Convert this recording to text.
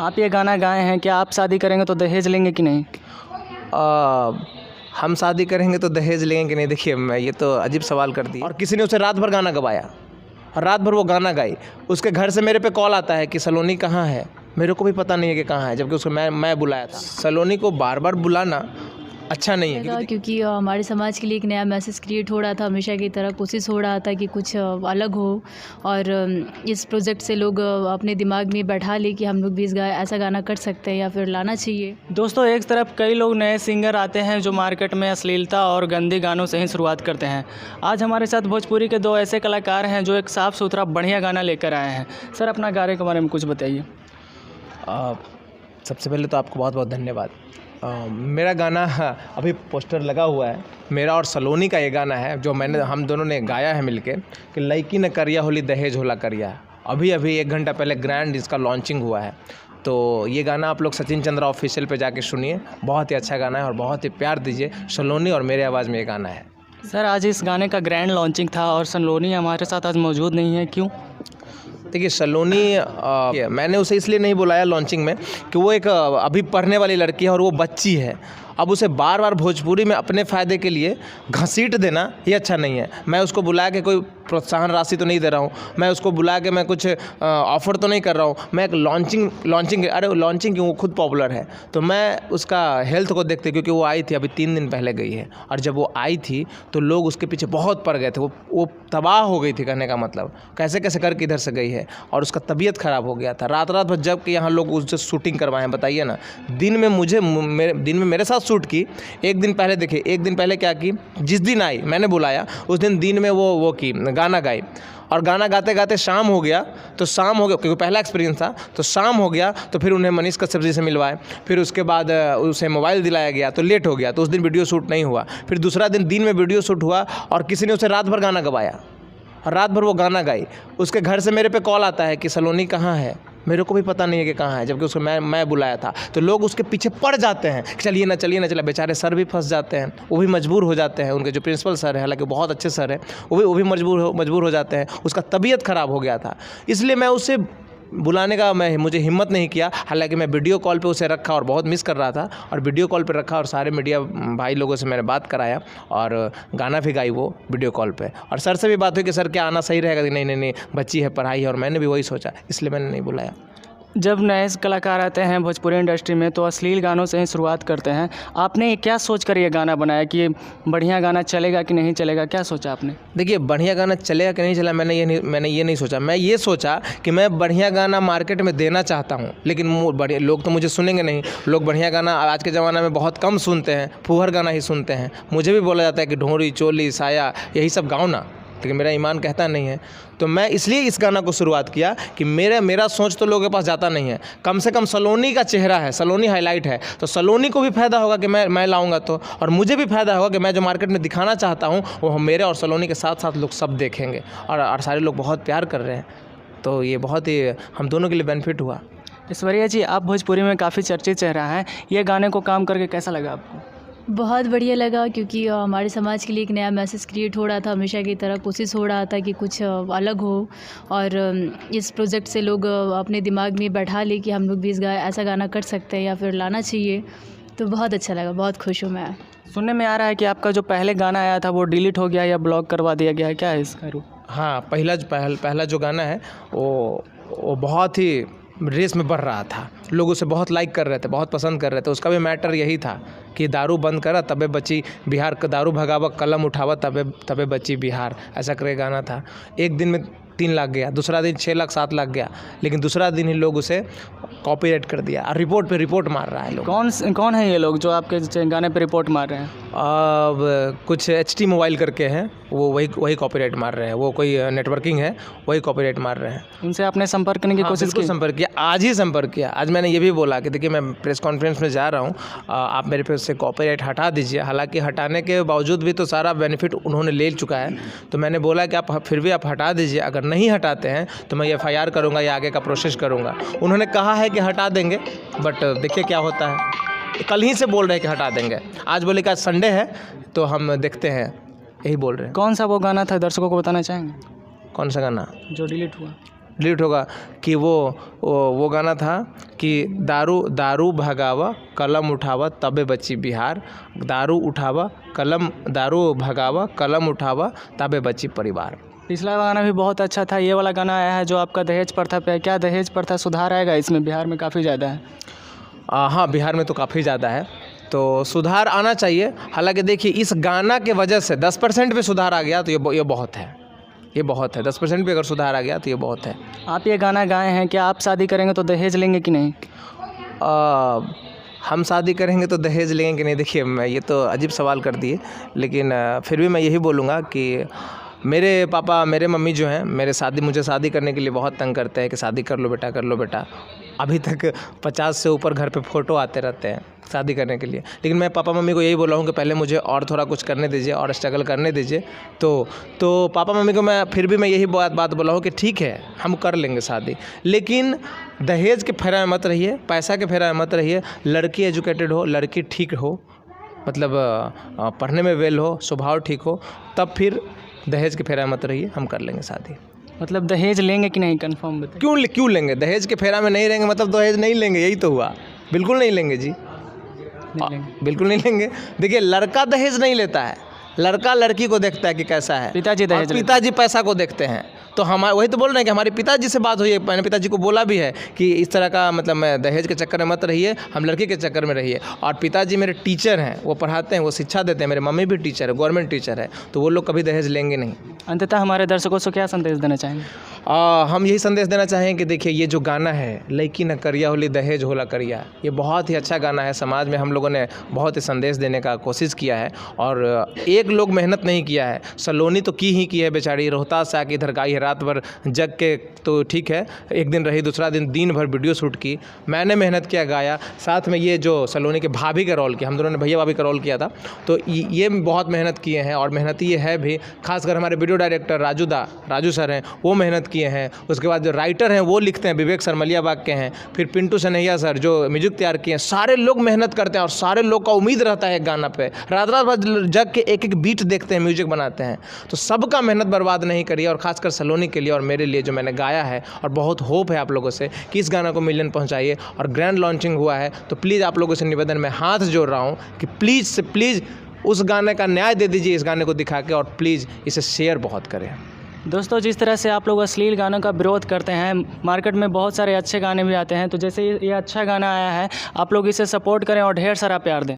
आप ये गाना गाए हैं, क्या आप शादी करेंगे तो दहेज लेंगे कि नहीं? हम शादी करेंगे तो दहेज लेंगे कि नहीं? देखिए, मैं ये तो अजीब सवाल कर दिया। और किसी ने उसे रात भर गाना गवाया और रात भर वो गाना गाई। उसके घर से मेरे पे कॉल आता है कि सलोनी कहाँ है। मेरे को भी पता नहीं है कि कहाँ है, जबकि उसको मैं बुलाया था। सलोनी को बार बार बुलाना अच्छा नहीं है, क्योंकि हमारे समाज के लिए एक नया मैसेज क्रिएट हो रहा था। हमेशा की तरह कोशिश हो रहा था कि कुछ अलग हो, और इस प्रोजेक्ट से लोग अपने दिमाग में बैठा ले कि हम लोग भी ऐसा गाना कर सकते हैं या फिर लाना चाहिए। दोस्तों, एक तरफ कई लोग नए सिंगर आते हैं जो मार्केट में अश्लीलता और गंदे गानों से ही शुरुआत करते हैं। आज हमारे साथ भोजपुरी के दो ऐसे कलाकार हैं जो एक साफ़ सुथरा बढ़िया गाना लेकर आए हैं। सर, अपना गाने के बारे में कुछ बताइए। सबसे पहले तो आपको बहुत बहुत धन्यवाद। मेरा गाना अभी पोस्टर लगा हुआ है, मेरा और सलोनी का ये गाना है जो हम दोनों ने गाया है मिलके, कि लड़की न करिया होली दहेज होला करिया। अभी 1 घंटा पहले ग्रैंड इसका लॉन्चिंग हुआ है। तो ये गाना आप लोग सचिन चंद्रा ऑफिशियल पे जाके सुनिए, बहुत ही अच्छा गाना है और बहुत ही प्यार दीजिए। सलोनी और मेरे आवाज़ में ये गाना है। सर, आज इस गाने का ग्रैंड लॉन्चिंग था और सलोनी हमारे साथ आज मौजूद नहीं है, क्यों? देखिए, सलोनी मैंने उसे इसलिए नहीं बुलाया लॉन्चिंग में कि वो एक अभी पढ़ने वाली लड़की है और वो बच्ची है। अब उसे बार बार भोजपुरी में अपने फ़ायदे के लिए घसीट देना ये अच्छा नहीं है। मैं उसको बुला के कोई प्रोत्साहन राशि तो नहीं दे रहा हूँ, मैं उसको बुला के मैं कुछ ऑफ़र तो नहीं कर रहा हूँ। मैं एक लॉन्चिंग अरे लॉन्चिंग क्यों, वो खुद पॉपुलर है। तो मैं उसका हेल्थ को देखते, क्योंकि वो आई थी अभी 3 दिन पहले गई है, और जब वो आई थी तो लोग उसके पीछे बहुत पड़ गए थे। वो तबाह हो गई थी, कहने का मतलब कैसे कैसे करके इधर से गई है, और उसका तबीयत ख़राब हो गया था। रात भर जब कि यहाँ लोग उससे शूटिंग करवाएं, बताइए ना। दिन में मेरे साथ शूट की। एक दिन पहले देखिए, एक दिन पहले क्या की, जिस दिन आई मैंने बुलाया उस दिन में वो की गाना गाई, और गाना गाते गाते शाम हो गया। क्योंकि पहला एक्सपीरियंस था, तो शाम हो गया। तो फिर उन्हें मनीष कश्यप जी से मिलवाए, फिर उसके बाद उसे मोबाइल दिलाया गया, तो लेट हो गया, तो उस दिन वीडियो शूट नहीं हुआ। फिर दूसरा दिन में वीडियो शूट हुआ और किसी ने उसे रात भर गाना गवाया और रात भर वो गाना गाई। उसके घर से मेरे पे कॉल आता है कि सलोनी कहाँ है। मेरे को भी पता नहीं है कि कहाँ है, जबकि उसको मैं बुलाया था। तो लोग उसके पीछे पड़ जाते हैं कि चलिए ना चलिए। बेचारे सर भी फंस जाते हैं, वो भी मजबूर हो जाते हैं। उनके जो प्रिंसिपल सर है, हालांकि बहुत अच्छे सर है, वो भी मजबूर हो जाते हैं। उसका तबीयत ख़राब हो गया था, इसलिए मैं उसे बुलाने का मुझे हिम्मत नहीं किया। हालांकि मैं वीडियो कॉल पे उसे रखा और बहुत मिस कर रहा था, और वीडियो कॉल पे रखा और सारे मीडिया भाई लोगों से मैंने बात कराया और गाना भी गाई वो वीडियो कॉल पे। और सर से भी बात हुई कि सर क्या आना सही रहेगा? नहीं, बच्ची है, पढ़ाई है। और मैंने भी वही सोचा, इसलिए मैंने नहीं बुलाया। जब नए कलाकार आते हैं भोजपुरी इंडस्ट्री में तो अश्लील गानों से ही शुरुआत करते हैं। आपने क्या सोच कर ये गाना बनाया कि बढ़िया गाना चलेगा कि नहीं चलेगा, क्या सोचा आपने? देखिए, बढ़िया गाना चलेगा कि नहीं चला, मैंने ये नहीं सोचा। मैं ये सोचा कि मैं बढ़िया गाना मार्केट में देना चाहता हूँ, लेकिन बढ़िया लोग तो मुझे सुनेंगे नहीं। लोग बढ़िया गाना आज के ज़माना में बहुत कम सुनते हैं, फूहर गाना ही सुनते हैं। मुझे भी बोला जाता है कि ढोरी, चोली, साया यही सब गाओ ना, लेकिन मेरा ईमान कहता नहीं है। तो मैं इसलिए इस गाना को शुरुआत किया कि मेरा सोच तो लोगों के पास जाता नहीं है। कम से कम सलोनी का चेहरा है, सलोनी हाईलाइट है, तो सलोनी को भी फ़ायदा होगा कि मैं लाऊंगा तो, और मुझे भी फ़ायदा होगा कि मैं जो मार्केट में दिखाना चाहता हूँ वो मेरे और सलोनी के साथ साथ लोग सब देखेंगे, और सारे लोग बहुत प्यार कर रहे हैं। तो ये बहुत ही हम दोनों के लिए बेनिफिट हुआ। ऐश्वर्या जी, आप भोजपुरी में काफ़ी चर्चित चेहरा हैं, ये गाने को काम करके कैसा लगा आपको? बहुत बढ़िया लगा, क्योंकि हमारे समाज के लिए एक नया मैसेज क्रिएट हो रहा था। हमेशा की तरह कोशिश हो रहा था कि कुछ अलग हो, और इस प्रोजेक्ट से लोग अपने दिमाग में बैठा ले कि हम लोग भी ऐसा गाना कर सकते हैं या फिर लाना चाहिए। तो बहुत अच्छा लगा, बहुत खुश हूँ मैं। सुनने में आ रहा है कि आपका जो पहले गाना आया था वो डिलीट हो गया या ब्लॉक करवा दिया गया है, क्या है इसका रूप? हाँ, पहला जो गाना है वो बहुत ही रेस में बढ़ रहा था। लोग उसे बहुत लाइक कर रहे थे, बहुत पसंद कर रहे थे। उसका भी मैटर यही था कि दारू बंद करा तबे बची बिहार, दारू भगावा कलम उठावा तबे बची बिहार, ऐसा करके गाना था। एक दिन में 3 लाख गया, दूसरा दिन 6 लाख 7 लाख गया, लेकिन दूसरा दिन ही लोग उसे कॉपीराइट कर दिया और रिपोर्ट पे रिपोर्ट मार रहा है लोग। कौन है ये लोग जो आपके गाने पे रिपोर्ट मार रहे हैं? अब कुछ HT मोबाइल करके हैं, वो वही कॉपीराइट मार रहे हैं। वो कोई नेटवर्किंग है, वही कॉपीराइट मार रहे हैं। उनसे आपने संपर्क करने की कोशिश की? संपर्क किया, आज ही संपर्क किया। आज मैंने ये भी बोला कि देखिए, मैं प्रेस कॉन्फ्रेंस में जा रहा हूँ, आप मेरे पे उससे कॉपीराइट हटा दीजिए। हालांकि हटाने के बावजूद भी तो सारा बेनिफिट उन्होंने ले चुका है। तो मैंने बोला कि आप फिर भी आप हटा दीजिए, अगर नहीं हटाते हैं तो मैं FIR करूँगा या आगे का प्रोसेस करूँगा। उन्होंने कहा है कि हटा देंगे, बट देखिए क्या होता है। कल ही से बोल रहे हैं कि हटा देंगे, आज बोले कि आज संडे है तो हम देखते हैं, यही बोल रहे हैं। कौन सा वो गाना था, दर्शकों को बताना चाहेंगे? कौन सा गाना जो डिलीट हुआ? डिलीट होगा कि वो गाना था कि दारू दारू भगावा कलम उठावा तबे बची बिहार, दारू भगावा कलम उठावा तबे बची परिवार। पिछला गाना भी बहुत अच्छा था। ये वाला गाना आया है जो आपका दहेज प्रथा पे है, क्या दहेज प्रथा सुधार आएगा इसमें? बिहार में काफ़ी ज़्यादा है। हाँ, बिहार में तो काफ़ी ज़्यादा है, तो सुधार आना चाहिए। हालांकि देखिए इस गाना के वजह से 10% भी सुधार आ गया तो ये बहुत है, ये बहुत है। 10% भी अगर सुधार आ गया तो ये बहुत है। आप ये गाना गाए हैं, क्या आप शादी करेंगे तो दहेज लेंगे कि नहीं? हम शादी करेंगे तो दहेज लेंगे कि नहीं, देखिए मैं ये तो अजीब सवाल कर दिए, लेकिन फिर भी मैं यही बोलूँगा कि मेरे पापा मेरे मम्मी जो हैं मुझे शादी करने के लिए बहुत तंग करते हैं कि शादी कर लो बेटा, कर लो बेटा। अभी तक 50 से ऊपर घर पे फ़ोटो आते रहते हैं शादी करने के लिए, लेकिन मैं पापा मम्मी को यही बोला हूँ कि पहले मुझे और थोड़ा कुछ करने दीजिए और स्ट्रगल करने दीजिए। तो पापा मम्मी को मैं यही बात बोला हूँ कि ठीक है हम कर लेंगे शादी, लेकिन दहेज के फेरा में मत रहिए, पैसा के फेरा में मत रहिए। लड़की एजुकेटेड हो, लड़की ठीक हो, मतलब पढ़ने में वेल हो, स्वभाव ठीक हो, तब फिर दहेज के फेरा में मत रहिए, हम कर लेंगे शादी। मतलब दहेज लेंगे कि नहीं, कंफर्म बताइए। क्यों लेंगे? दहेज के फेरा में नहीं रहेंगे मतलब दहेज नहीं लेंगे, यही तो हुआ। बिल्कुल नहीं लेंगे जी, बिल्कुल नहीं लेंगे। देखिए लड़का दहेज नहीं लेता है, लड़का लड़की को देखता है कि कैसा है। पिताजी दहेज, पिताजी पैसा को देखते हैं। तो हमारे वही तो बोल रहे हैं कि हमारे पिताजी से बात हुई है, मैंने पिताजी को बोला भी है कि इस तरह का मतलब मैं दहेज के चक्कर में मत रहिए, हम लड़के के चक्कर में रहिए। और पिताजी मेरे टीचर हैं, वो पढ़ाते हैं, वो शिक्षा देते हैं। मेरे मम्मी भी टीचर है, गवर्नमेंट टीचर है, तो वो लोग कभी दहेज लेंगे नहीं। अंततः हमारे दर्शकों से क्या संदेश देना चाहेंगे? हम यही संदेश देना चाहेंगे कि देखिए ये जो गाना है लड़की न करिया होली दहेज होला करिया, ये बहुत ही अच्छा गाना है। समाज में हम लोगों ने बहुत ही संदेश देने का कोशिश किया है, और एक लोग मेहनत नहीं किया है। सलोनी तो की है बेचारी, रोहतास से आके इधर गाई है, रात भर जग के, तो ठीक है एक दिन रही, दूसरा दिन भर वीडियो शूट की। मैंने मेहनत किया, गाया, साथ में ये जो सलोनी के भाभी का रोल किया, हम दोनों ने भैया भाभी का रोल किया था, तो ये बहुत मेहनत किए हैं, और मेहनती ये है भी। खासकर हमारे वीडियो डायरेक्टर राजू सर हैं, वो मेहनत किए हैं। उसके बाद जो राइटर हैं वो लिखते हैं, विवेक सर मलियाबाग के हैं। फिर पिंटू सनैया सर जो म्यूजिक तैयार किए हैं। सारे लोग मेहनत करते हैं और सारे लोग का उम्मीद रहता है गाना पे, रात भर जग के एक बीट देखते हैं, म्यूजिक बनाते हैं। तो सबका मेहनत बर्बाद नहीं करिए, और खासकर सलोनी के लिए और मेरे लिए जो मैंने गाया है, और बहुत होप है आप लोगों से कि इस गाना को मिलियन पहुंचाइए। और ग्रैंड लॉन्चिंग हुआ है, तो प्लीज़ आप लोगों से निवेदन मैं हाथ जोड़ रहा हूं कि प्लीज़ से प्लीज़ उस गाने का न्याय दे दीजिए, इस गाने को दिखा के, और प्लीज़ इसे शेयर बहुत करें। दोस्तों, जिस तरह से आप लोग अश्लील गानों का विरोध करते हैं, मार्केट में बहुत सारे अच्छे गाने भी आते हैं, तो जैसे ये अच्छा गाना आया है, आप लोग इसे सपोर्ट करें और ढेर सारा प्यार दें।